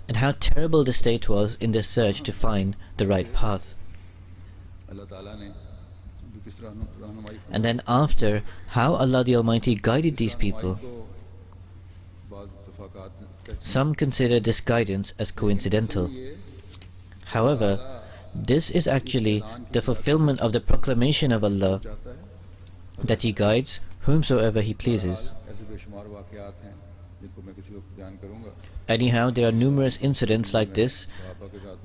and how terrible the state was in their search to find the right path. And then after, how Allah the Almighty guided these people. Some consider this guidance as coincidental. However, this is actually the fulfillment of the proclamation of Allah that He guides whomsoever He pleases. Anyhow, there are numerous incidents like this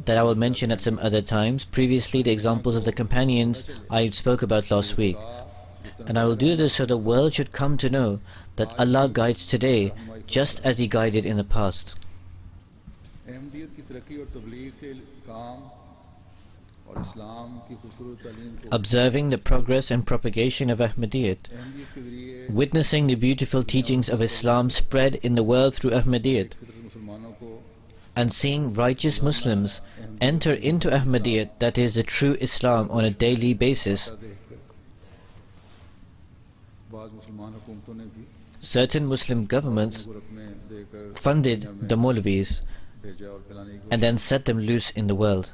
that I will mention at some other times. Previously, the examples of the companions I spoke about last week. And I will do this so the world should come to know that Allah guides today just as He guided in the past. Observing the progress and propagation of Ahmadiyyat, witnessing the beautiful teachings of Islam spread in the world through Ahmadiyyat, and seeing righteous Muslims enter into Ahmadiyyat, that is the true Islam, on a daily basis. Certain Muslim governments funded the Maulvis and then set them loose in the world.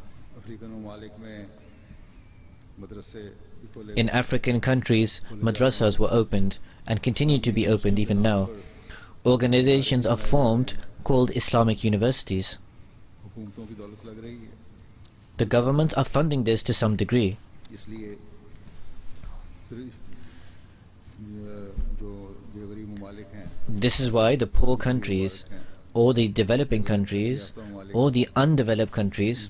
In African countries, madrasas were opened and continue to be opened even now. Organizations are formed called Islamic universities. The governments are funding this to some degree. This is why the poor countries, or the developing countries, or the undeveloped countries,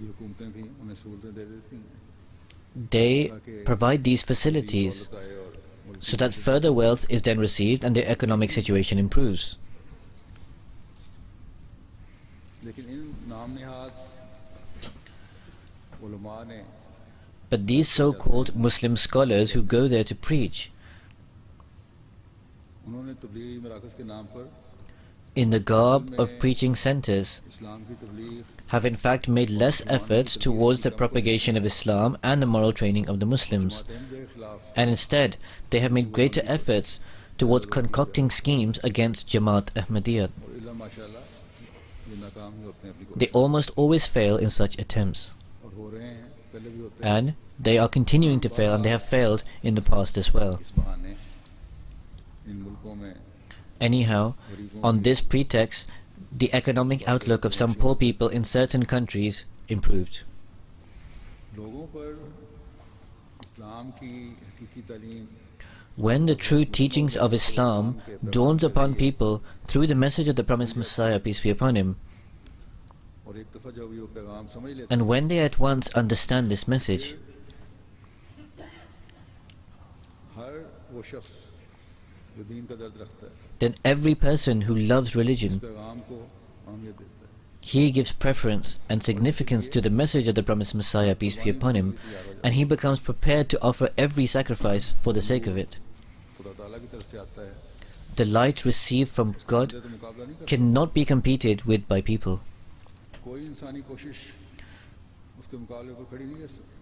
they provide these facilities so that further wealth is then received and their economic situation improves. But these so-called Muslim scholars who go there to preach, in the garb of preaching centers, have in fact made less efforts towards the propagation of Islam and the moral training of the Muslims. And instead, they have made greater efforts towards concocting schemes against Jamaat Ahmadiyyat. They almost always fail in such attempts. And they are continuing to fail, and they have failed in the past as well. Anyhow, on this pretext, the economic outlook of some poor people in certain countries improved. When the true teachings of Islam dawns upon people through the message of the promised Messiah, peace be upon him, and when they at once understand this message, then every person who loves religion, he gives preference and significance to the message of the promised Messiah, peace be upon him, and he becomes prepared to offer every sacrifice for the sake of it. The light received from God cannot be competed with by people.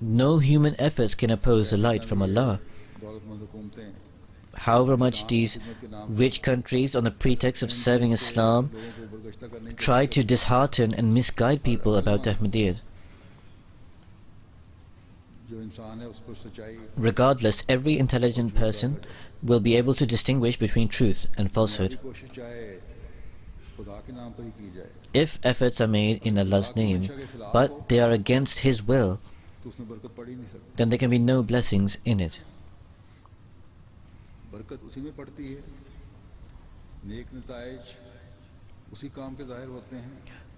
No human efforts can oppose the light from Allah. However much these rich countries, on the pretext of serving Islam, try to dishearten and misguide people about Ahmadiyyat. Regardless, every intelligent person will be able to distinguish between truth and falsehood. If efforts are made in Allah's name, but they are against His will, then there can be no blessings in it.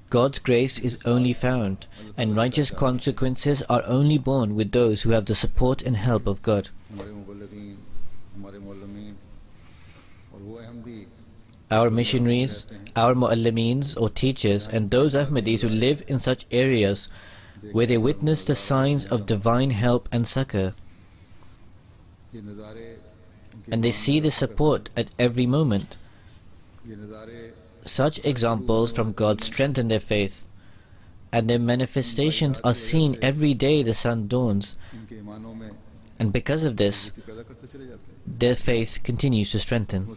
God's grace is only found, and righteous consequences are only born with those who have the support and help of God. Our missionaries, our mu'allimeens or teachers, and those Ahmadis who live in such areas where they witness the signs of divine help and succor, and they see the support at every moment. Such examples from God strengthen their faith, and their manifestations are seen every day the sun dawns, and because of this, their faith continues to strengthen.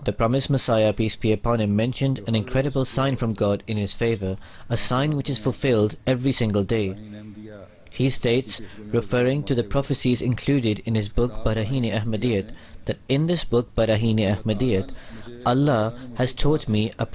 The promised Messiah, peace be upon him, mentioned an incredible sign from God in his favor, a sign which is fulfilled every single day. He states, referring to the prophecies included in his book Baraheen-i Ahmadiyyat, that in this book Baraheen-i Ahmadiyyat, Allah has taught me a